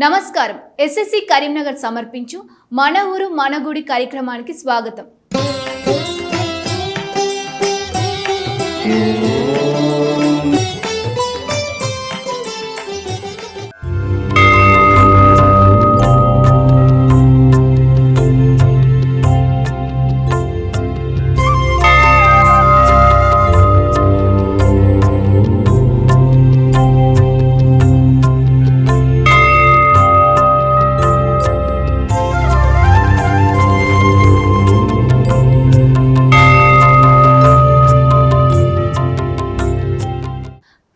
నమస్కారం. ఎస్ఎస్సి కరీంనగర్ సమర్పించు మన ఊరు మన గుడి కార్యక్రమానికి స్వాగతం.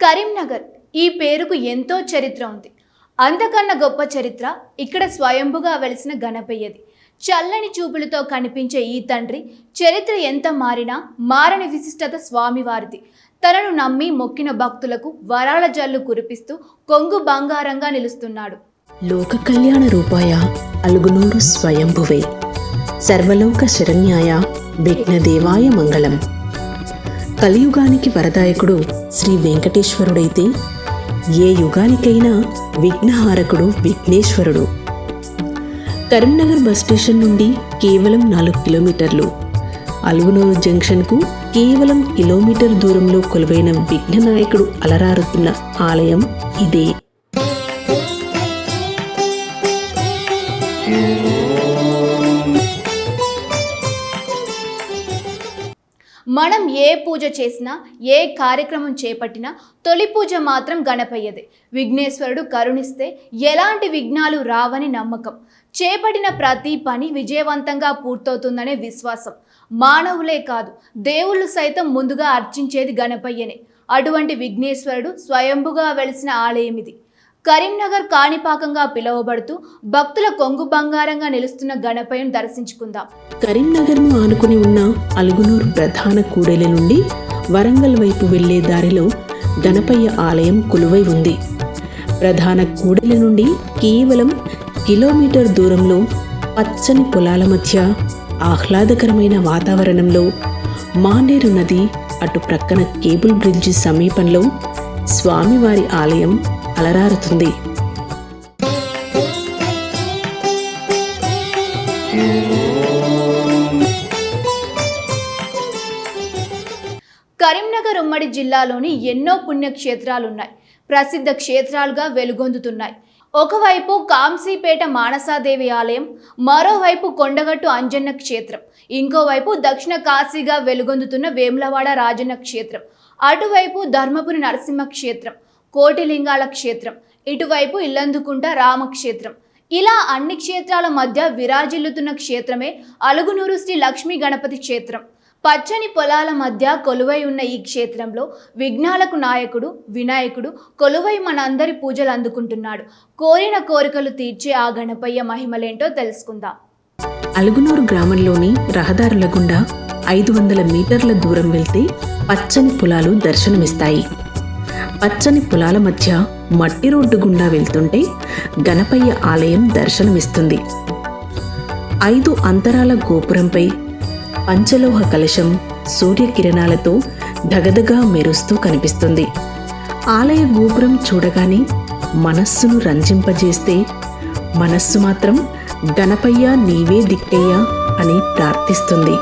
కరీంనగర్ ఈ పేరుకు ఎంతో చరిత్ర ఉంది. అంతకన్నా గొప్ప చరిత్ర ఇక్కడ స్వయంభుగా వెలిసిన గణపయ్యది. చల్లని చూపులతో కనిపించే ఈ తండ్రి చరిత్ర ఎంత మారినా మారని విశిష్టత స్వామివారిది. తనను నమ్మి మొక్కిన భక్తులకు వరాల జల్లు కురిపిస్తూ కొంగు బంగారంగా నిలుస్తున్నాడు. లోక కళ్యాణ రూపాయ అలుగునూరు స్వయంభువే, సర్వలోక శరణ్యాయ విఘ్నదేవాయ మంగళం. కలియుగానికి వరదాయకుడు శ్రీ వెంకటేశ్వరుడైతే ఏ యుగానికైనా విఘ్నహారకుడు విఘ్నేశ్వరుడు. కరీంనగర్ బస్ స్టేషన్ నుండి కేవలం 4 కిలోమీటర్లు, అలుగునూరు జంక్షన్కు కేవలం కిలోమీటర్ దూరంలో కొలువైన విఘ్ననాయకుడు అలరారుతున్న ఆలయం ఇదే. మనం ఏ పూజ చేసినా ఏ కార్యక్రమం చేపట్టినా తొలి పూజ మాత్రం గణపయ్యదే. విఘ్నేశ్వరుడు కరుణిస్తే ఎలాంటి విఘ్నాలు రావని నమ్మకం. చేపట్టిన ప్రతి పని విజయవంతంగా పూర్తవుతుందనే విశ్వాసం. మానవులే కాదు దేవుళ్ళు సైతం ముందుగా అర్చించేది గణపయ్యనే. అటువంటి విఘ్నేశ్వరుడు స్వయంభుగా వెలిసిన ఆలయం ఇది. కరీంనగర్ కాణిపాకంగా పిలువబడుతూ భక్తుల కొంగు బంగారంగా నిలుస్తున్న గణపయ్యను దర్శించుకుందాం. కరీంనగర్ను ఆనుకుని ఉన్న అలుగునూరు ప్రధాన కూడలి నుండి వరంగల్ వైపు వెళ్లే దారిలో గణపయ్య ఆలయం కొలువై ఉంది. ప్రధాన కూడలి నుండి కేవలం కిలోమీటర్ దూరంలో పచ్చని పొలాల మధ్య ఆహ్లాదకరమైన వాతావరణంలో మానేరు నది అటు ప్రక్కన కేబుల్ బ్రిడ్జి సమీపంలో స్వామివారి ఆలయం అలరారుతుంది. కరీంనగర్ ఉమ్మడి జిల్లాలోని ఎన్నో పుణ్యక్షేత్రాలున్నాయి. ప్రసిద్ధ క్షేత్రాలుగా వెలుగొందుతున్నాయి. ఒకవైపు కాంసీపేట మానసాదేవి ఆలయం, మరోవైపు కొండగట్టు అంజన్న క్షేత్రం, ఇంకోవైపు దక్షిణ కాశీగా వెలుగొందుతున్న వేములవాడ రాజన్న క్షేత్రం, అటువైపు ధర్మపురి నరసింహ క్షేత్రం, కోటిలింగాల క్షేత్రం, ఇటువైపు ఇల్లందుకుంట రామక్షేత్రం. ఇలా అన్ని క్షేత్రాల మధ్య విరాజిల్లుతున్న క్షేత్రమే అలుగునూరు శ్రీ లక్ష్మీ గణపతి క్షేత్రం. పచ్చని పొలాల మధ్య కొలువై ఉన్న ఈ క్షేత్రంలో విఘ్నాలకు నాయకుడు వినాయకుడు కొలువై మనందరి పూజలు అందుకుంటున్నాడు. కోరిన కోరికలు తీర్చే ఆ గణపయ్య మహిమలేంటో తెలుసుకుందాం. అలుగునూరు గ్రామంలోని రహదారుల గుండా 500 మీటర్ల దూరం వెళ్తే పచ్చని పొలాలు దర్శనమిస్తాయి. పచ్చని పొలాల మధ్య మట్టి రోడ్డు గుండా వెళ్తుంటే గణపయ్య ఆలయం దర్శనమిస్తుంది. 5 అంతరాల గోపురంపై పంచలోహ కలశం సూర్యకిరణాలతో ధగధగా మెరుస్తూ కనిపిస్తుంది. ఆలయ గోపురం చూడగానే మనస్సును రంజింపజేస్తే మనస్సు మాత్రం గణపయ్య నీవే దిక్కయ్యా అని ప్రార్థిస్తుంది.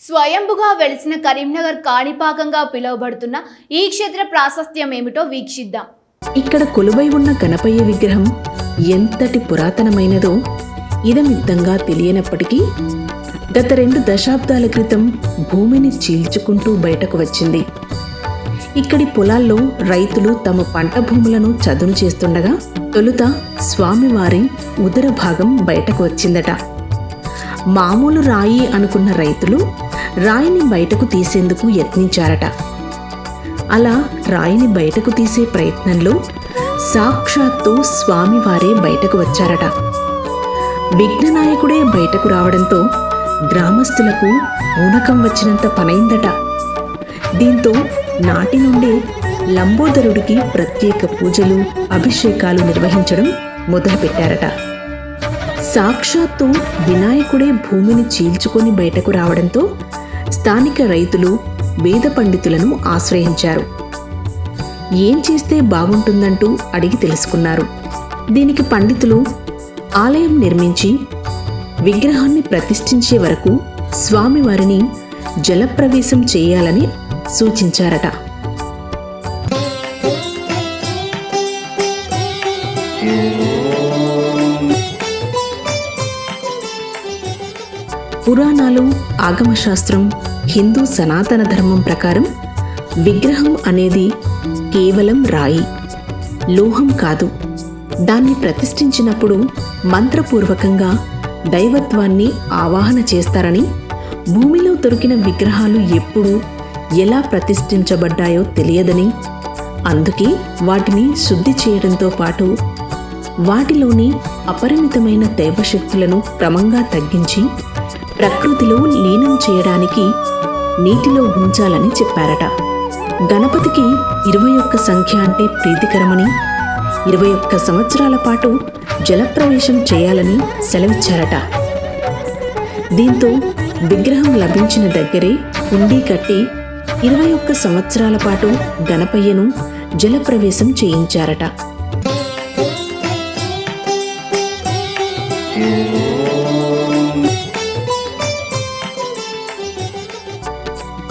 స్వయంభుగా వెలిసిన కరీంనగర్ కాణిపాకంగా పిలువబడుతున్న ఈ క్షేత్ర ప్రాశస్త్యం ఏమిటో వీక్షిద్దాం. ఇక్కడ కొలువై ఉన్న గణపయ్య విగ్రహం ఎంతటి పురాతనమైనదో ఇదమిద్దంగా తెలియనప్పటికీ గత 2 దశాబ్దాల క్రితం భూమిని చీల్చుకుంటూ బయటకు వచ్చింది. ఇక్కడి పొలాల్లో రైతులు తమ పంట భూములను చదును చేస్తుండగా తొలుత స్వామివారి ఉదర భాగం బయటకు వచ్చిందట. మామూలు రాయి అనుకున్న రైతులు రాయిని బయటకు తీసేందుకు యత్నించారట. అలా రాయిని బయటకు తీసే ప్రయత్నంలో సాక్షాత్తు స్వామివారే బయటకు వచ్చారట. విఘ్ననాయకుడే బయటకు రావడంతో గ్రామస్తులకు ఊనకం వచ్చినంత పనైందట. దీంతో నాటి నుండే లంబోదరుడికి ప్రత్యేక పూజలు అభిషేకాలు నిర్వహించడం మొదలుపెట్టారట. సాక్షాత్తు వినాయకుడే భూమిని చీల్చుకొని బయటకు రావడంతో స్థానిక రైతులు వేద పండితులను ఆశ్రయించారు. ఏం చేస్తే బాగుంటుందంటూ అడిగి తెలుసుకున్నారు. దీనికి పండితులు ఆలయం నిర్మించి విగ్రహాన్ని ప్రతిష్ఠించే వరకు స్వామివారిని జలప్రవేశం చేయాలని సూచించారట. పురాణాలు, ఆగమశాస్త్రం, హిందూ సనాతన ధర్మం ప్రకారం విగ్రహం అనేది కేవలం రాయి, లోహం కాదు. దాన్ని ప్రతిష్ఠించినప్పుడు మంత్రపూర్వకంగా దైవత్వాన్ని ఆవాహన చేస్తారని, భూమిలో దొరికిన విగ్రహాలు ఎప్పుడు ఎలా ప్రతిష్ఠించబడ్డాయో తెలియదని, అందుకే వాటిని శుద్ధి చేయడంతో పాటు వాటిలోని అపరిమితమైన దైవశక్తులను క్రమంగా తగ్గించి ప్రకృతిలో లీనం చేయడానికి నీటిలో ఉంచాలని చెప్పారట. గణపతికి 21 సంఖ్య అంటే ప్రీతికరమని, 21 సంవత్సరాల పాటు జలప్రవేశం చేయాలని సెలవిచ్చారట. దీంతో విగ్రహం లభించిన దగ్గరే హుండీ కట్టి 21 సంవత్సరాల పాటు గణపయ్యను జలప్రవేశం చేయించారట.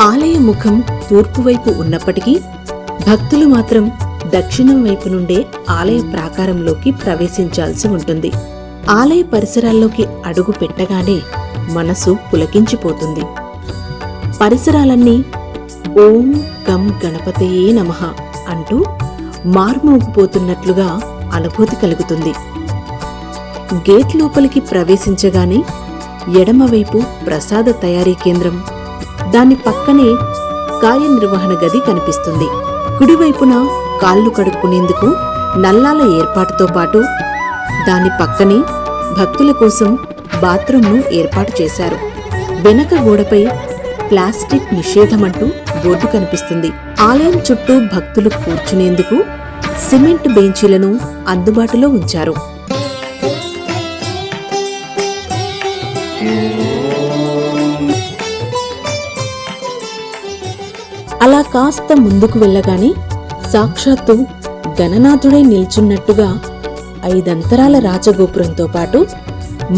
ఆలయ ముఖం తూర్పు వైపు ఉన్నప్పటికీ భక్తులు మాత్రం దక్షిణం వైపు నుండే ఆలయ ప్రాకారంలోకి ప్రవేశించాల్సి ఉంటుంది. ఆలయ పరిసరాల్లోకి అడుగు పెట్టగానే మనసు పులకించిపోతుంది. పరిసరాలన్నీ ఓం గం గణపతయే నమః అంటూ మార్మోగిపోతున్నట్లుగా అనుభూతి కలుగుతుంది. గేట్ లోపలికి ప్రవేశించగానే ఎడమవైపు ప్రసాద తయారీ కేంద్రం, దాని పక్కనే కార్యనిర్వహణ గది కనిపిస్తుంది. కుడివైపున కాళ్ళు కడుక్కునేందుకు నల్లాల ఏర్పాటుతో పాటు దాని పక్కనే భక్తుల కోసం బాత్రూంను ఏర్పాటు చేశారు. వెనక గోడపై ప్లాస్టిక్ నిషేధమంటూ బోర్డు కనిపిస్తుంది. ఆలయం చుట్టూ భక్తులు కూర్చునేందుకు సిమెంట్ బెంచీలను అందుబాటులో ఉంచారు. అలా కాస్త ముందుకు వెళ్ళగానే సాక్షాత్తు గణనాథుడై నిల్చున్నట్టుగా 5 అంతరాల రాజగోపురంతో పాటు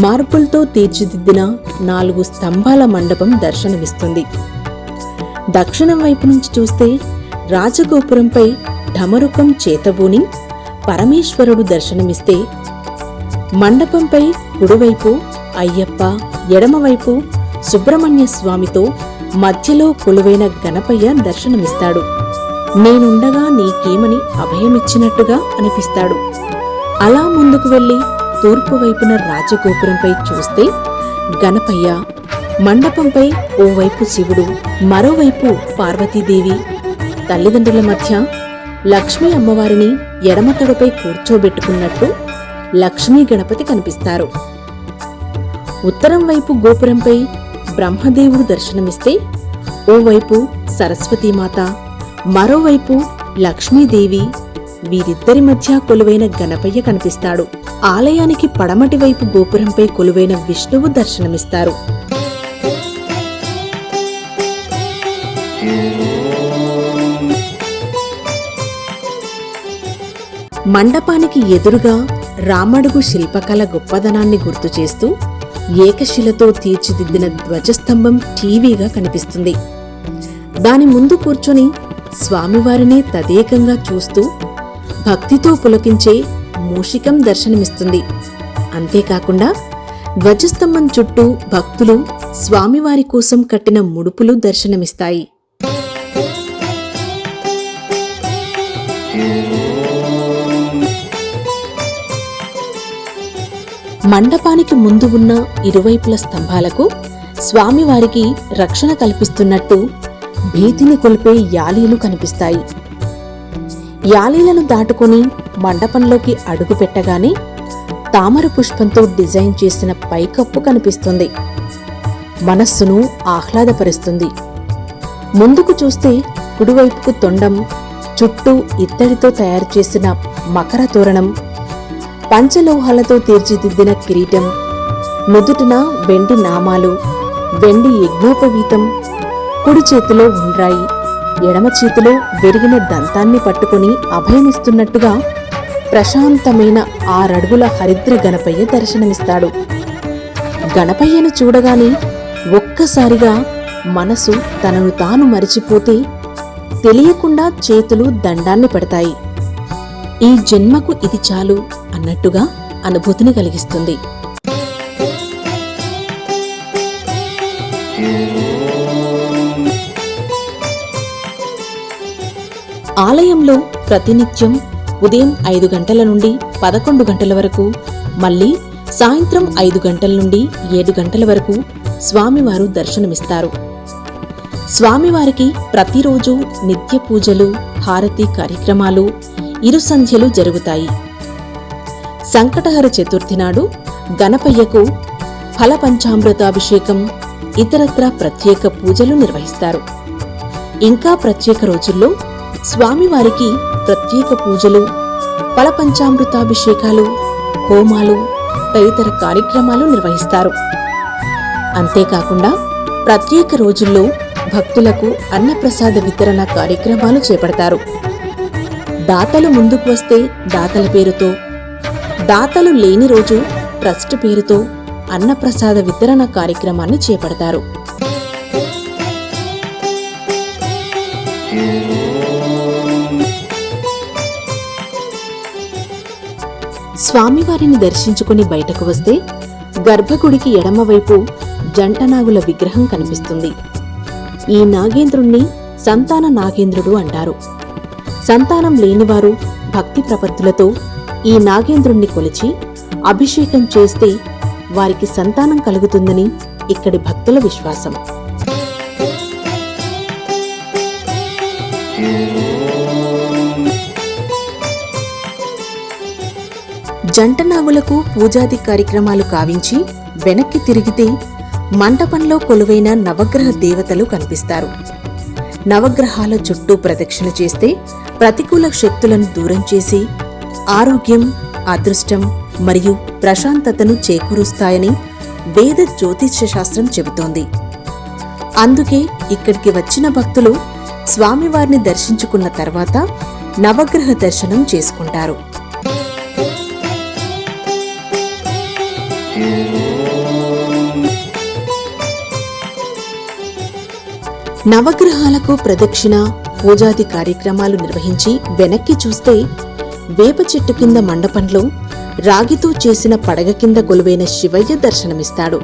మార్పులతో తీర్చిదిద్దిన 4 స్తంభాల మండపం దర్శనమిస్తుంది. దక్షిణం వైపు నుంచి చూస్తే రాజగోపురంపై ఢమరుకం చేతబూని పరమేశ్వరుడు దర్శనమిస్తే, మండపంపై కుడివైపు అయ్యప్ప, ఎడమవైపు సుబ్రహ్మణ్య స్వామితో మధ్యలో కొలువైన గణపయ్య దర్శనమిస్తాడు. నేనుండగా నీకేమని అభయమిచ్చినట్టుగా అనిపిస్తాడు. అలా ముందుకు వెళ్లి తూర్పు వైపున రాజగోపురంపై చూస్తే గణపయ్య, మండపంపై ఓవైపు శివుడు, మరోవైపు పార్వతీదేవి, తల్లిదండ్రుల మధ్య లక్ష్మీ అమ్మవారిని ఎడమతొడపై కూర్చోబెట్టుకున్నట్టు లక్ష్మీ గణపతి కనిపిస్తారు. ఉత్తరం వైపు గోపురంపై బ్రహ్మదేవుడు దర్శనమిస్తే, ఓవైపు సరస్వతీమాత, మరోవైపు లక్ష్మీదేవి, వీరిద్దరి మధ్య కొలువైన గణపయ్య కనిపిస్తాడు. ఆలయానికి పడమటి వైపు గోపురంపై కొలువైన విష్ణువు దర్శనమిస్తారు. మండపానికి ఎదురుగా రామడుగు శిల్పకళ గొప్పదనాన్ని గుర్తు చేస్తూ ఏకశిలతో తీర్చిదిద్దిన ధ్వజస్తంభం టీవీగా కనిపిస్తుంది. దాని ముందు కూర్చొని స్వామివారినే తదేకంగా చూస్తూ భక్తితో పులకించే మూషికం దర్శనమిస్తుంది. అంతేకాకుండా ధ్వజస్తంభం చుట్టూ భక్తులు స్వామివారి కోసం కట్టిన ముడుపులు దర్శనమిస్తాయి. మండపానికి ముందు ఉన్న ఇరువైపుల స్తంభాలకు స్వామివారికి రక్షణ కల్పిస్తున్నట్టు భీతిని కొలిపే యాలీలు కనిపిస్తాయి. యాలీలను దాటుకుని మండపంలోకి అడుగు పెట్టగానే తామర పుష్పంతో డిజైన్ చేసిన పైకప్పు కనిపిస్తుంది. మనస్సును ఆహ్లాదపరుస్తుంది. ముందుకు చూస్తే కుడివైపుకు తొండం, చుట్టూ ఇత్తడితో తయారు చేసిన మకర తోరణం, పంచలోహాలతో తీర్చిదిద్దిన కిరీటం, నుదుటిన వెండి నామాలు, వెండి యజ్ఞోపవీతం, కుడి చేతిలో ఉండ్రాయి, ఎడమ చేతిలో విరిగిన దంతాన్ని పట్టుకుని అభయమిస్తున్నట్టుగా ప్రశాంతమైన 6 అడుగుల హరిద్ర గణపయ్య దర్శనమిస్తాడు. గణపయ్యను చూడగానే ఒక్కసారిగా మనసు తనను తాను మరిచిపోతే తెలియకుండా చేతులు దండాన్ని పెడతాయి. ఈ జన్మకు ఇది చాలు అన్నట్టుగా అనుభూతిని కలిగిస్తుంది. ఆలయంలో ప్రతినిత్యం ఉదయం 5 గంటల నుండి 11 గంటల వరకు, మళ్ళీ సాయంత్రం 5 గంటల నుండి 7 గంటల వరకు స్వామివారు దర్శనమిస్తారు. స్వామివారికి ప్రతిరోజు నిత్య పూజలు, హారతి కార్యక్రమాలు, ఇరుసంధ్యలు జరుగుతాయి. సంకటహర చతుర్థి నాడు గణపయ్యకు ఫలపంచామృతాభిషేకం, ఇతరత్రా ప్రత్యేక పూజలు నిర్వహిస్తారు. ఇంకా ప్రత్యేక రోజుల్లో స్వామివారికి ప్రత్యేక పూజలు, ఫలపంచామృతాభిషేకాలు, హోమాలు తదితర కార్యక్రమాలు నిర్వహిస్తారు. అంతేకాకుండా ప్రత్యేక రోజుల్లో భక్తులకు అన్నప్రసాద వితరణ కార్యక్రమాలు చేపడతారు. దాతలు ముందుకు వస్తే దాతల పేరుతో, దాతలు లేని రోజు ట్రస్ట్ పేరుతో అన్నప్రసాద వితరణ కార్యక్రమాన్ని చేపడతారు. స్వామివారిని దర్శించుకుని బయటకు వస్తే గర్భగుడికి ఎడమవైపు జంటనాగుల విగ్రహం కనిపిస్తుంది. ఈ నాగేంద్రుణ్ణి సంతాన నాగేంద్రుడు అంటారు. సంతానం లేనివారు భక్తి ప్రపత్తులతో ఈ నాగేంద్రుణ్ణి కొలిచి అభిషేకం చేస్తే వారికి సంతానం కలుగుతుందని ఇక్కడి భక్తుల విశ్వాసం. జంటనాగులకు పూజాది కార్యక్రమాలు కావించి వెనక్కి తిరిగితే మంటపంలో కొలువైన నవగ్రహ దేవతలు కనిపిస్తారు. నవగ్రహాల చుట్టూ ప్రదక్షిణ చేస్తే ప్రతికూల శక్తులను దూరం చేసి ఆరోగ్యం, అదృష్టం మరియు ప్రశాంతతను చేకూరుస్తాయని వేద జ్యోతిష్య శాస్త్రం చెబుతోంది. అందుకే ఇక్కడికి వచ్చిన భక్తులు స్వామివారిని దర్శించుకున్న తర్వాత నవగ్రహ దర్శనం చేసుకుంటారు. నవగ్రహాలకు ప్రదక్షిణ, పూజాది కార్యక్రమాలు నిర్వహించి వెనక్కి చూస్తే వేప చెట్టు కింద మండపంలో రాగితో చేసిన పడగ కింద కొలువైన శివయ్య దర్శనమిస్తాడు.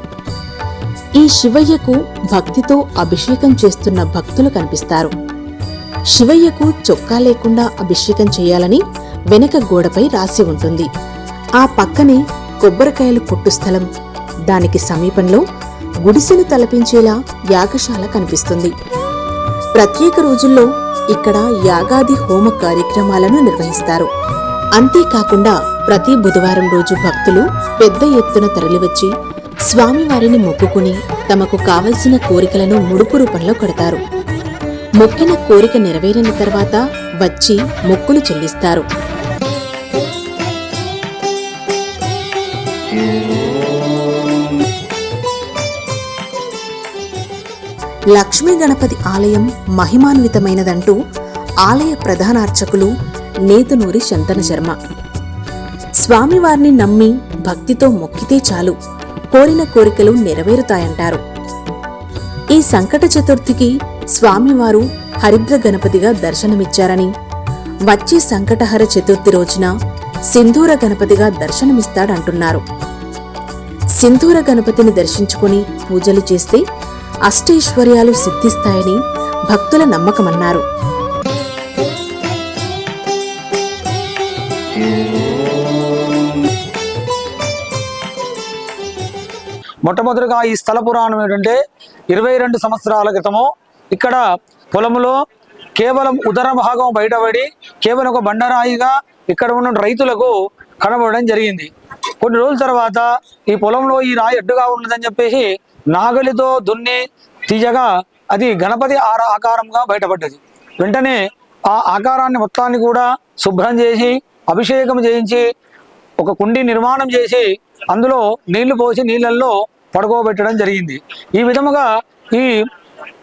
ఈ శివయ్యకు భక్తితో అభిషేకం చేస్తున్న భక్తులు కనిపిస్తారు. శివయ్యకు చొక్కా లేకుండా అభిషేకం చేయాలని వెనక గోడపై రాసి ఉంటుంది. ఆ పక్కనే కొబ్బరికాయలు కొట్టు స్థలం, దానికి సమీపంలో గుడిసెను తలపించేలా యాగశాల కనిపిస్తుంది. ప్రత్యేక రోజుల్లో ఇక్కడ యాగాది హోమ కార్యక్రమాలను నిర్వహిస్తారు. అంతేకాకుండా ప్రతి బుధవారం రోజు భక్తులు పెద్ద ఎత్తున తరలివచ్చి స్వామివారిని మొక్కుకుని తమకు కావలసిన కోరికలను ముడుపు రూపంలో కడతారు. మొక్కిన కోరిక నెరవేరిన తర్వాత వచ్చి మొక్కులు చెల్లిస్తారు. లక్ష్మీ గణపతి ఆలయం మహిమాన్వితమైనదంటూ ఆలయ ప్రధానార్చకులు నేతునూరి శంతన శర్మ. స్వామివారిని నమ్మి భక్తితో మొక్కితే చాలు కోరిన కోరికలు నెరవేరుతాయంటారు. ఈ సంకట చతుర్థికి స్వామివారు హరిద్ర గణపతిగా దర్శనమిచ్చారని, వచ్చే సంకటహర చతుర్థి రోజున సింధూర గణపతిగా దర్శనమిస్తాడంటున్నారు. సింధూర గణపతిని దర్శించుకుని పూజలు చేస్తే అష్టైశ్వర్యాలు సిద్ధిస్తాయని భక్తుల నమ్మకమన్నారు. మొట్టమొదటిగా ఈ స్థల పురాణం ఏంటంటే 22 సంవత్సరాల క్రితము ఇక్కడ పొలంలో కేవలం ఉదర భాగం బయటపడి కేవలం ఒక బండరాయిగా ఇక్కడ ఉన్న రైతులకు కనబడడం జరిగింది. కొన్ని రోజుల తర్వాత ఈ పొలంలో ఈ రాయి అడ్డుగా ఉన్నదని చెప్పేసి నాగలితో దున్ని తీయగా అది గణపతి ఆకారంగా బయటపడ్డది. వెంటనే ఆ ఆకారాన్ని మొత్తాన్ని కూడా శుభ్రం చేసి అభిషేకం చేయించి ఒక కుండి నిర్మాణం చేసి అందులో నీళ్లు పోసి నీళ్ళల్లో పడుకోబెట్టడం జరిగింది. ఈ విధముగా ఈ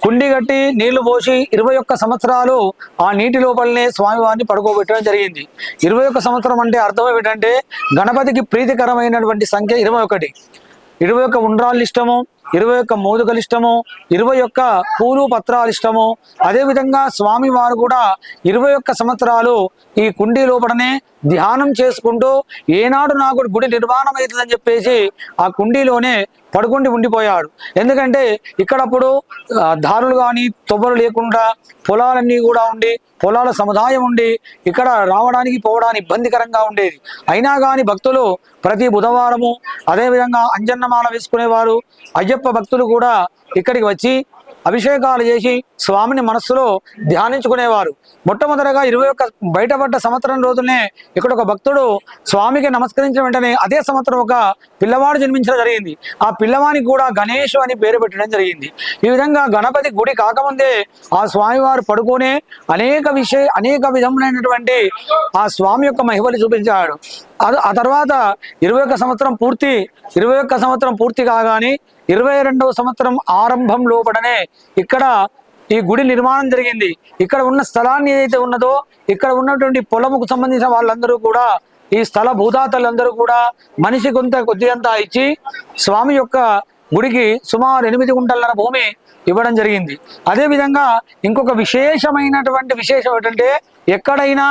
కుండి కట్టి నీళ్లు పోసి 21 సంవత్సరాలు ఆ నీటి లోపలనే స్వామివారిని పడుకోబెట్టడం జరిగింది. 21 సంవత్సరం అంటే అర్థం ఏమిటంటే గణపతికి ప్రీతికరమైనటువంటి సంఖ్య 21. 21 ఉండ్రాళ్ళు ఇష్టము, 21 మోదుకలు ఇష్టము, 21 పూలు పత్రాలు ఇష్టము. అదేవిధంగా స్వామివారు కూడా 21 సంవత్సరాలు ఈ కుండీ లోపలనే ధ్యానం చేసుకుంటూ ఏనాడు నాకు గుడి నిర్మాణం అవుతుందని చెప్పేసి ఆ కుండీలోనే పడుకుండి ఉండిపోయాడు. ఎందుకంటే ఇక్కడప్పుడు దారులు కానీ తొవ్వలు లేకుండా పొలాలన్నీ కూడా ఉండి పొలాల సముదాయం ఉండి ఇక్కడ రావడానికి పోవడానికి ఇబ్బందికరంగా ఉండేది. అయినా కానీ భక్తులు ప్రతి బుధవారము అదేవిధంగా అంజన్నమాల వేసుకునేవారు. అయ్యప్ప భక్తులు కూడా ఇక్కడికి వచ్చి అభిషేకాలు చేసి స్వామిని మనస్సులో ధ్యానించుకునేవారు. మొట్టమొదటిగా 21 బయటపడ్డ సంవత్సరం రోజునే ఇక్కడ ఒక భక్తుడు స్వామికి నమస్కరించిన వెంటనే అదే సంవత్సరం ఒక పిల్లవాడు జన్మించడం జరిగింది. ఆ పిల్లవానికి కూడా గణేష్ అని పేరు పెట్టడం జరిగింది. ఈ విధంగా గణపతి గుడి కాకముందే ఆ స్వామివారు పడుకునే అనేక విధములైనటువంటి ఆ స్వామి యొక్క మహిమలు చూపించాడు. ఆ తర్వాత 21 సంవత్సరం పూర్తి కాగానే 22వ సంవత్సరం ఆరంభం లోపలనే ఇక్కడ ఈ గుడి నిర్మాణం జరిగింది. ఇక్కడ ఉన్న స్థలాన్ని ఏదైతే ఉన్నదో ఇక్కడ ఉన్నటువంటి పొలముకు సంబంధించిన వాళ్ళందరూ కూడా ఈ స్థల భూదాతలందరూ కూడా మనిషి కొద్దిగంతా ఇచ్చి స్వామి యొక్క గుడికి సుమారు 8 గుంటల భూమి ఇవ్వడం జరిగింది. అదేవిధంగా ఇంకొక విశేషం ఏంటంటే ఎక్కడైనా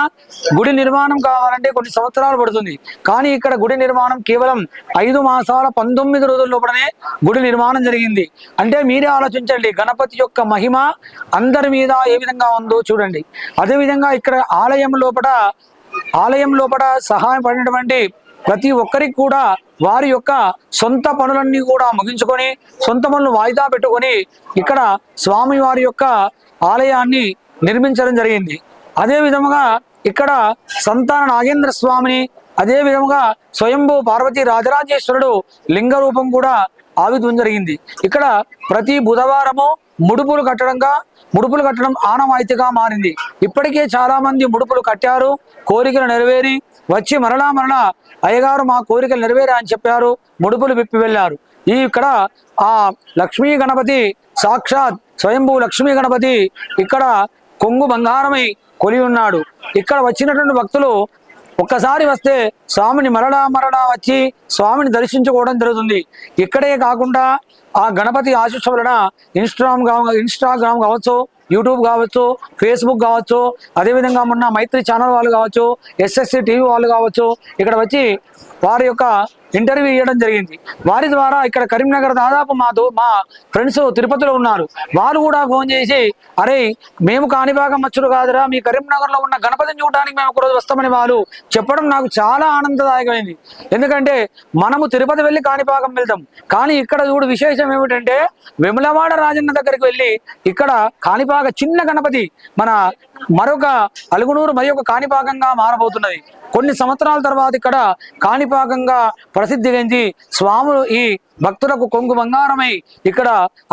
గుడి నిర్మాణం కావాలంటే కొన్ని సంవత్సరాలు పడుతుంది. కానీ ఇక్కడ గుడి నిర్మాణం కేవలం 5 మాసాల 19 రోజుల లోపలనే గుడి నిర్మాణం జరిగింది. అంటే మీరే ఆలోచించండి గణపతి యొక్క మహిమ అందరి మీద ఏ విధంగా ఉందో చూడండి. అదేవిధంగా ఇక్కడ ఆలయం లోపల సహాయపడినటువంటి ప్రతి ఒక్కరికి కూడా వారి యొక్క సొంత పనులన్నీ కూడా ముగించుకొని సొంత పనులు వాయిదా పెట్టుకొని ఇక్కడ స్వామి వారి యొక్క ఆలయాన్ని నిర్మించడం జరిగింది. అదే విధముగా ఇక్కడ సంతాన నాగేంద్ర స్వామిని అదే విధముగా స్వయంభూ పార్వతీ రాజరాజేశ్వరుడు లింగ రూపం కూడా ఆవిర్భవం జరిగింది. ఇక్కడ ప్రతి బుధవారము ముడుపులు కట్టడం ఆనవాయితీగా మారింది. ఇప్పటికే చాలా మంది ముడుపులు కట్టారు, కోరికలు నెరవేరి వచ్చి మరలా అయ్యగారు మా కోరికలు నెరవేరా అని చెప్పారు, ముడుపులు విప్పి వెళ్ళారు. ఇక్కడ ఆ లక్ష్మీ గణపతి సాక్షాత్ స్వయంభూ లక్ష్మీ గణపతి ఇక్కడ కొంగు బంగారమై కొలి ఉన్నాడు. ఇక్కడ వచ్చినటువంటి భక్తులు ఒక్కసారి వస్తే స్వామిని మరలా వచ్చి స్వామిని దర్శించుకోవడం జరుగుతుంది. ఇక్కడే కాకుండా ఆ గణపతి ఆశీస్సు వలన ఇన్స్టాగ్రామ్ కావచ్చు, యూట్యూబ్ కావచ్చు, ఫేస్బుక్ కావచ్చు, అదేవిధంగా మొన్న మైత్రి ఛానల్ వాళ్ళు కావచ్చు, SSC టీవీ వాళ్ళు కావచ్చు ఇక్కడ వచ్చి వారి యొక్క ఇంటర్వ్యూ ఇవ్వడం జరిగింది. వారి ద్వారా ఇక్కడ కరీంనగర్ దాదాపు మా ఫ్రెండ్స్ తిరుపతిలో ఉన్నారు. వాళ్ళు కూడా ఫోన్ చేసి అరే మేము కాణిపాకం వచ్చుడు కాదురా, మీ కరీంనగర్లో ఉన్న గణపతిని చూడడానికి మేము ఒకరోజు వస్తామని వాళ్ళు చెప్పడం నాకు చాలా ఆనందదాయకమైంది. ఎందుకంటే మనము తిరుపతి వెళ్ళి కాణిపాకం వెళ్తాం, కానీ ఇక్కడ చూడు విశేషం ఏమిటంటే వెములవాడ రాజన్న దగ్గరికి వెళ్ళి ఇక్కడ కాణిపాక చిన్న గణపతి మన మరొక అలుగునూరు మరి ఒక కాణిపాకంగా మారబోతున్నది. కొన్ని సంవత్సరాల తర్వాత ఇక్కడ కాణిపాకంగా ప్రసిద్ధిగంచి స్వాములు ఈ భక్తులకు కొంగు బంగారమై ఇక్కడ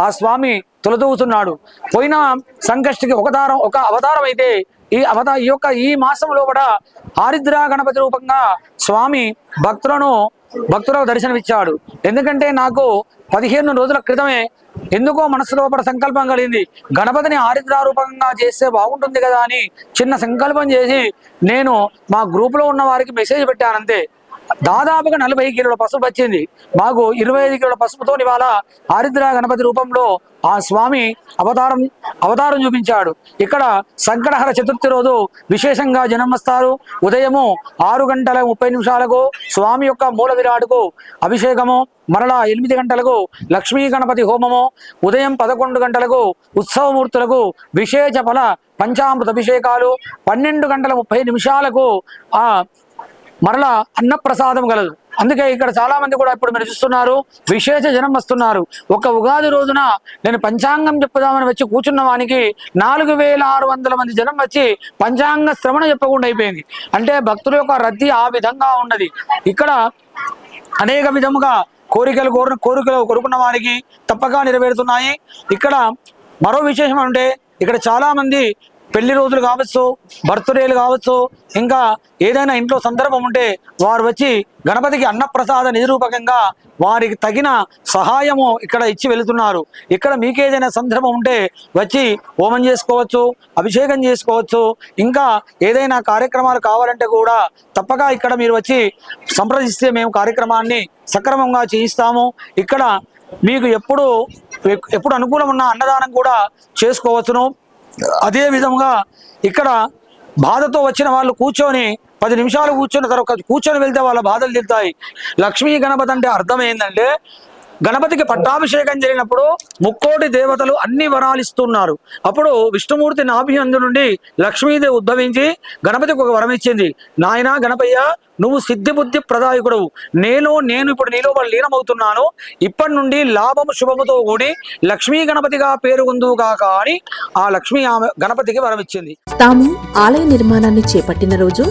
ఆ స్వామి తొలతూగుతున్నాడు. పోయిన సంకష్టికి ఒక అవతారం అయితే ఈ మాసం లోపల ఆరిద్ర గణపతి రూపంగా స్వామి భక్తులకు దర్శనమిచ్చాడు. ఎందుకంటే నాకు 15 రోజుల క్రితమే ఎందుకో మనసు లోపల సంకల్పం కలిగింది, గణపతిని ఆరిద్ర రూపంగా చేస్తే బాగుంటుంది కదా అని చిన్న సంకల్పం చేసి నేను మా గ్రూపులో ఉన్న వారికి మెసేజ్ పెట్టానంతే. దాదాపుగా 40 కిలోల పసుపు వచ్చింది. మాకు 25 కిలోల పసుపుతో ఇవాళ ఆరిద్ర గణపతి రూపంలో ఆ స్వామి అవతారం చూపించాడు. ఇక్కడ సంకటహర చతుర్థి రోజు విశేషంగా జనం వస్తారు. ఉదయము 6:30 స్వామి యొక్క మూల విరాటుకు అభిషేకము, మరలా 8 గంటలకు లక్ష్మీ గణపతి హోమము, ఉదయం 11 గంటలకు ఉత్సవమూర్తులకు విశేష ఫల పంచామృత అభిషేకాలు, 12:30 ఆ మరలా అన్నప్రసాదం కలదు. అందుకే ఇక్కడ చాలా మంది కూడా ఇప్పుడు మీరు చూస్తున్నారు విశేష జనం వస్తున్నారు. ఒక ఉగాది రోజున నేను పంచాంగం చెప్పుదామని వచ్చి కూర్చున్న వానికి 4600 మంది జనం వచ్చి పంచాంగ శ్రవణ చెప్పకుండా అయిపోయింది. అంటే భక్తుల యొక్క రద్దీ ఆ విధంగా ఉన్నది. ఇక్కడ అనేక విధముగా కోరికలు కోరుకున్న వారికి తప్పక నెరవేరుతున్నాయి. ఇక్కడ మరో విశేషం అంటే ఇక్కడ చాలా మంది పెళ్లి రోజులు కావచ్చు, బర్త్డేలు కావచ్చు, ఇంకా ఏదైనా ఇంట్లో సందర్భం ఉంటే వారు వచ్చి గణపతికి అన్నప్రసాద నిరూపకంగా వారికి తగిన సహాయము ఇక్కడ ఇచ్చి వెళుతున్నారు. ఇక్కడ మీకు ఏదైనా సందర్భం ఉంటే వచ్చి హోమం చేసుకోవచ్చు, అభిషేకం చేసుకోవచ్చు. ఇంకా ఏదైనా కార్యక్రమాలు కావాలంటే కూడా తప్పక ఇక్కడ మీరు వచ్చి సంప్రదిస్తే మేము కార్యక్రమాన్ని సక్రమంగా చేయిస్తాము. ఇక్కడ మీకు ఎప్పుడు అనుకూలం ఉన్న అన్నదానం కూడా చేసుకోవచ్చును. అదే విధంగా ఇక్కడ బాధతో వచ్చిన వాళ్ళు కూర్చొని 10 నిమిషాలు కూర్చొని తర్వాత కూర్చొని వెళ్తే వాళ్ళ బాధలు తీరుతాయి. లక్ష్మీ గణపతి అంటే అర్థం ఏంటంటే గణపతికి పట్టాభిషేకం జరిగినప్పుడు ముక్కోటి దేవతలు అన్ని వరాలు ఇస్తున్నారు. అప్పుడు విష్ణుమూర్తి నాభియందు నుండి లక్ష్మీదేవి ఉద్భవించి గణపతికి ఒక వరం ఇచ్చింది. నాయనా గణపయ్య, నువ్వు సిద్ధి బుద్ధి ప్రదాయకుడవు, నేను ఇప్పుడు నీలో లీనమవుతున్నాను. ఇప్పటి నుండి లాభము శుభముతో కూడి లక్ష్మీ గణపతిగా పేరు ఉందువుగాక అని ఆ లక్ష్మీ గణపతికి వరం ఇచ్చింది. తాము ఆలయ నిర్మాణాన్ని చేపట్టిన రోజు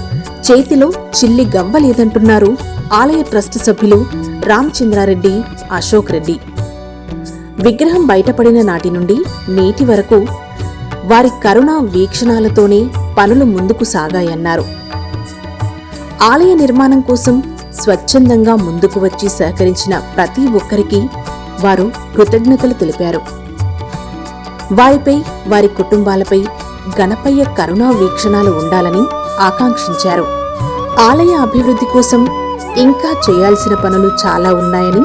చేతిలో చిల్లి గవ్వ లేదంటున్నారు ఆలయ ట్రస్ట్ సభ్యులు రామచంద్రారెడ్డి, అశోక్ రెడ్డి. విగ్రహం బయటపడిన నాటి నుండి నేటి వరకు వారి కరుణా వీక్షణాలతోనే పనులు ముందుకు సాగాయన్నారు. ఆలయ నిర్మాణం కోసం స్వచ్ఛందంగా ముందుకు వచ్చి సహకరించిన ప్రతి ఒక్కరికి వారు కృతజ్ఞతలు తెలిపారు. వారిపై, వారి కుటుంబాలపై గణపయ్య కరుణా వీక్షణాలు ఉండాలని ఆకాంక్షించారు. ఆలయ అభివృద్ధి కోసం ఇంకా చేయాల్సిన పనులు చాలా ఉన్నాయని,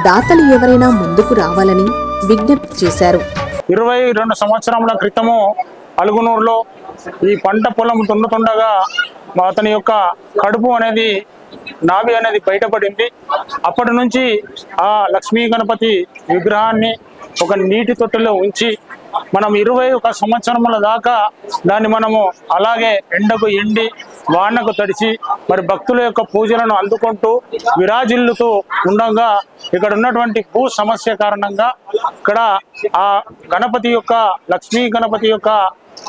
దాతలు ఎవరైనా ముందుకు రావాలని విజ్ఞప్తి చేశారు. 22 సంవత్సరముల క్రితము అలుగునూరులో ఈ పంట పొలం దున్నుతుండగా అతని యొక్క కడుపు అనేది నాభి అనేది బయటపడింది. అప్పటి నుంచి ఆ లక్ష్మీ గణపతి విగ్రహాన్ని ఒక నీటి తొట్టెలో ఉంచి మనం 21 సంవత్సరముల దాకా దాన్ని మనము అలాగే ఎండకు ఎండి వానకు తడిచి మరి భక్తుల యొక్క పూజలను అందుకుంటూ విరాజిల్లుతూ ఉండగా ఇక్కడ ఉన్నటువంటి భూ సమస్య కారణంగా ఇక్కడ ఆ గణపతి యొక్క లక్ష్మీ గణపతి యొక్క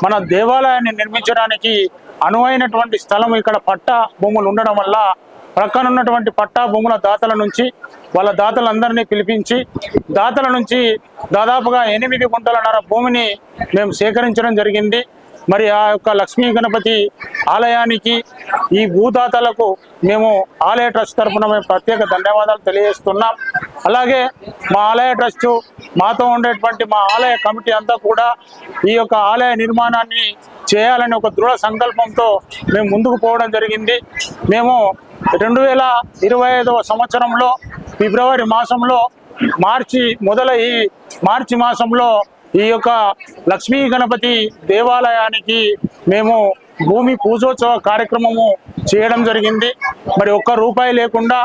మన దేవాలయాన్ని నిర్మించడానికి అనువైనటువంటి స్థలం ఇక్కడ పట్టా భూములు ఉండడం వల్ల ప్రక్కన ఉన్నటువంటి పట్టా భూముల దాతల నుంచి వాళ్ళ దాతలందరినీ పిలిపించి దాతల నుంచి దాదాపుగా 8 గుంటలన్నర భూమిని మేము సేకరించడం జరిగింది. మరి ఆ యొక్క లక్ష్మీ గణపతి ఆలయానికి ఈ భూదాతలకు మేము ఆలయ ట్రస్ట్ తరఫున మేము ప్రత్యేక ధన్యవాదాలు తెలియజేస్తున్నాం. అలాగే మా ఆలయ ట్రస్టు మాతో ఉండేటువంటి మా ఆలయ కమిటీ అంతా కూడా ఈ యొక్క ఆలయ నిర్మాణాన్ని చేయాలని ఒక దృఢ సంకల్పంతో మేము ముందుకు పోవడం జరిగింది. మేము 2025 సంవత్సరంలో ఫిబ్రవరి మాసంలో మార్చి మాసంలో ఈ యొక్క లక్ష్మీ గణపతి దేవాలయానికి మేము భూమి పూజోత్సవ కార్యక్రమము చేయడం జరిగింది. మరి ₹1 లేకుండా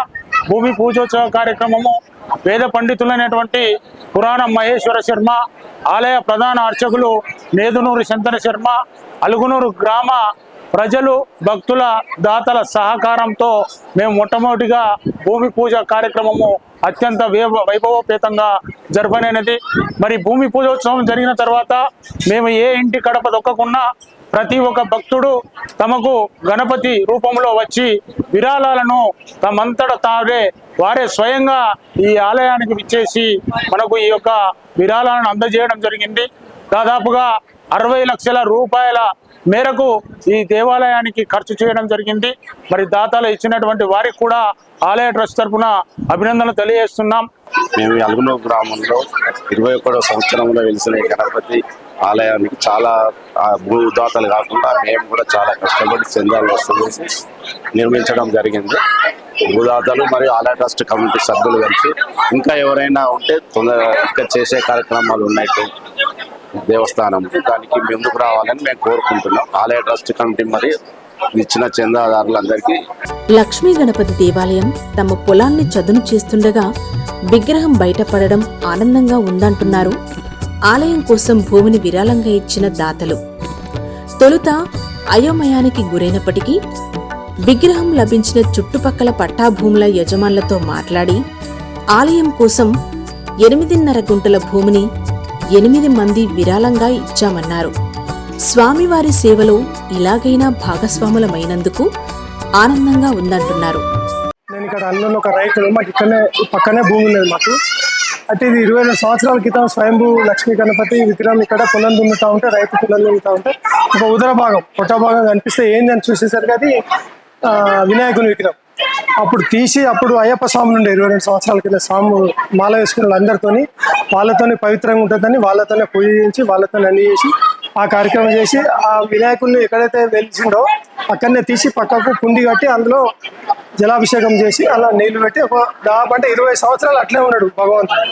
భూమి పూజోత్సవ కార్యక్రమము వేద పండితులైనటువంటి పురాణ మహేశ్వర శర్మ, ఆలయ ప్రధాన అర్చకులు నేదునూరు శంతన శర్మ, అలుగునూరు గ్రామ ప్రజలు, భక్తుల, దాతల సహకారంతో మేము మొట్టమొదటిగా భూమి పూజ కార్యక్రమము అత్యంత వైభవోపేతంగా జరపనేది. మరి భూమి పూజోత్సవం జరిగిన తర్వాత మేము ఏ ఇంటి కడప దొక్కకున్నా ప్రతి ఒక్క భక్తుడు తమకు గణపతి రూపంలో వచ్చి విరాళాలను తమంతట వారే స్వయంగా ఈ ఆలయానికి విచ్చేసి మనకు ఈ యొక్క విరాళాలను అందజేయడం జరిగింది. దాదాపుగా 60 లక్షల రూపాయల మేరకు ఈ దేవాలయానికి ఖర్చు చేయడం జరిగింది. మరి దాతలు ఇచ్చినటువంటి వారికి కూడా ఆలయ ట్రస్ట్ తరఫున అభినందనలు తెలియజేస్తున్నాం. మేము అలుగునూరు గ్రామంలో 21వ సంవత్సరంలో వెలిసిన గణపతి ఆలయానికి చాలా భూదాతలు కాకుండా మేము కూడా చాలా కష్టపడి చందాలు వసూలు చేసి నిర్మించడం జరిగింది. భూదాతలు మరియు ఆలయ ట్రస్ట్ కమిటీ సభ్యులు కలిసి ఇంకా ఎవరైనా ఉంటే ఇంకా చేసే కార్యక్రమాలు ఉన్నాయి దేవస్థానం, దానికి ముందుకు రావాలని మేము కోరుకుంటున్నాం. ఆలయ ట్రస్ట్ కమిటీ మరియు ఇచ్చిన చందాదారులందరికీ. లక్ష్మీ గణపతి దేవాలయం తమ పొలాన్ని చదును చేస్తుండగా విగ్రహం బయటపడడం ఆనందంగా ఉందంటున్నారు ఆలయం కోసం భూమిని విరాళంగా ఇచ్చిన దాతలు. తొలుత అయోమయానికి గురైనప్పటికీ విగ్రహం లభించిన చుట్టుపక్కల పట్టాభూముల యజమానులతో మాట్లాడి ఆలయం కోసం 8.5 గుంటల భూమిని 8 మంది విరాళంగా ఇచ్చామన్నారు. స్వామివారి సేవలో ఇలాగైనా భాగస్వాములమైనందుకు ఆనందంగా ఉందంటున్నారు. నేను ఇక్కడ అల్లంలో ఒక రైతు, మాకు ఇక్కడనే పక్కనే భూమి ఉన్నది. మాకు అంటే ఇది 22 సంవత్సరాల క్రితం స్వయంభూ లక్ష్మీ గణపతి విగ్రహం ఇక్కడ పొలం దున్నుతా ఉంటే, రైతు పొలం దున్నుతా ఉంటే ఒక ఉదర భాగం పొట్ట భాగం కనిపిస్తే ఏందని చూసేసరికి అది వినాయకుని విగ్రహం. అప్పుడు తీసి అప్పుడు అయ్యప్ప స్వామి నుండి 22 సంవత్సరాల కింద స్వామి మాల వేసుకున్న వాళ్ళందరితోని వాళ్ళతోనే పవిత్రంగా ఉంటుందని వాళ్ళతోనే పూజ చేయించి వాళ్ళతోనే అన్ని చేసి ఆ కార్యక్రమం చేసి ఆ వినాయకుడిని ఎక్కడైతే వెలిసిండో అక్కడనే తీసి పక్కకు కుండి కట్టి అందులో జలాభిషేకం చేసి అలా నీళ్లు పెట్టి ఒక దాదాపు అంటే 20 సంవత్సరాలు అట్లే ఉన్నాడు భగవంతుడు.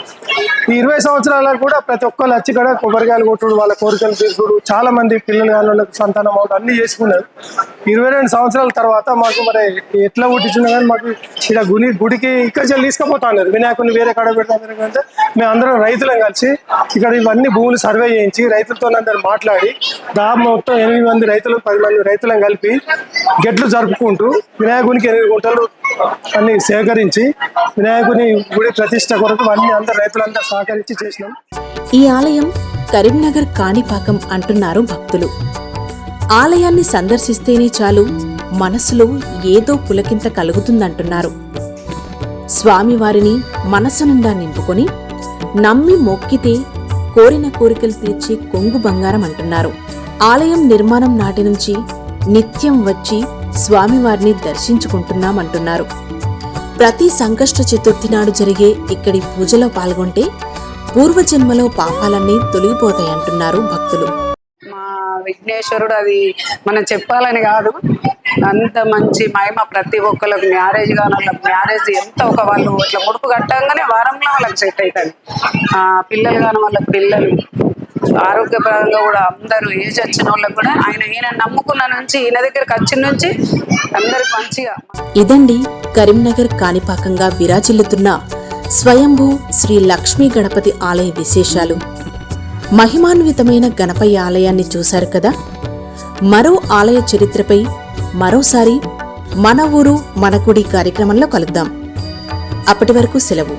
ఈ 20 సంవత్సరాలకు కూడా ప్రతి ఒక్కరు వచ్చి కూడా కొబ్బరికాయలు కొట్టుడు, వాళ్ళ కోరికలు తీర్చుడు, చాలా మంది పిల్లలు కానీ వాళ్ళకి సంతానం అవడం అన్ని చేసుకున్నారు. 22 సంవత్సరాల తర్వాత మాకు మరి ఎట్లా పుట్టించినా కానీ మాకు ఇక్కడ గుడికి ఇక్కడ తీసుకుపోతా ఉన్నారు. వినాయకుడిని వేరే కాడ పెడతాం అంటే మేము అందరం రైతులను కలిసి ఇక్కడ ఇవన్నీ భూములు సర్వే చేయించి రైతులతో అందరు మాట్లాడి దాదాపు మొత్తం 8 మంది రైతులు 10 మంది రైతులను కలిపి గెట్లు జరుపుకుంటూ వినాయకునికి 8 గుంటలు అన్ని సేకరించి వినాయకుని గుడి ప్రతిష్ట కొరకు అన్ని అందరు రైతులందరూ సహకరించి చేసినాం. ఈ ఆలయం కరీంనగర్ కాణిపాకం అంటున్నారు భక్తులు. ఆలయాన్ని సందర్శిస్తేనే చాలు మనసులో ఏదో పులకింత కలుగుతుందంటున్నారు. స్వామివారిని మనసు నిండా నింపుకొని నమ్మి మొక్కితే కోరిన కోరికలు తీర్చి కొంగు బంగారం అంటున్నారు. ఆలయం నిర్మాణం నాటి నుంచి నిత్యం వచ్చి స్వామివారిని దర్శించుకుంటున్నామంటున్నారు. ప్రతి సంకష్ట చతుర్థి నాడు జరిగే ఇక్కడి పూజలో పాల్గొంటే పూర్వజన్మలో పాపాలన్నీ తొలగిపోతాయంటున్నారు భక్తులు. మా విఘ్నేశ్వరుడు అది మనం చెప్పాలని కాదు, అంత మంచి మహిమ. ప్రతి ఒక్కరికి మ్యారేజ్ కానీ వాళ్ళకి మ్యారేజ్ ఎంత ఒక వాళ్ళు ఇట్లా ముడుపు కట్టంగానే వారంలో వాళ్ళకి సెట్ అవుతుంది. పిల్లలు కానీ వాళ్ళకి పిల్లలు ఆరోగ్యపరంగా కూడా అందరూ ఏజ్ వచ్చిన వాళ్ళకి కూడా ఈయన నమ్ముకున్న నుంచి ఈయన దగ్గరికి వచ్చిన నుంచి అందరికి మంచిగా. ఇదండి కరీంనగర్ కాణిపాకంగా విరాజిల్లుతున్న స్వయంభూ శ్రీ లక్ష్మీ గణపతి ఆలయ విశేషాలు. మహిమాన్వితమైన గణపయ్య ఆలయాన్ని చూశారు కదా. మరో ఆలయ చరిత్రపై మరోసారి మన ఊరు మన గుడి కార్యక్రమంలో కలుద్దాం. అప్పటి వరకు సెలవు.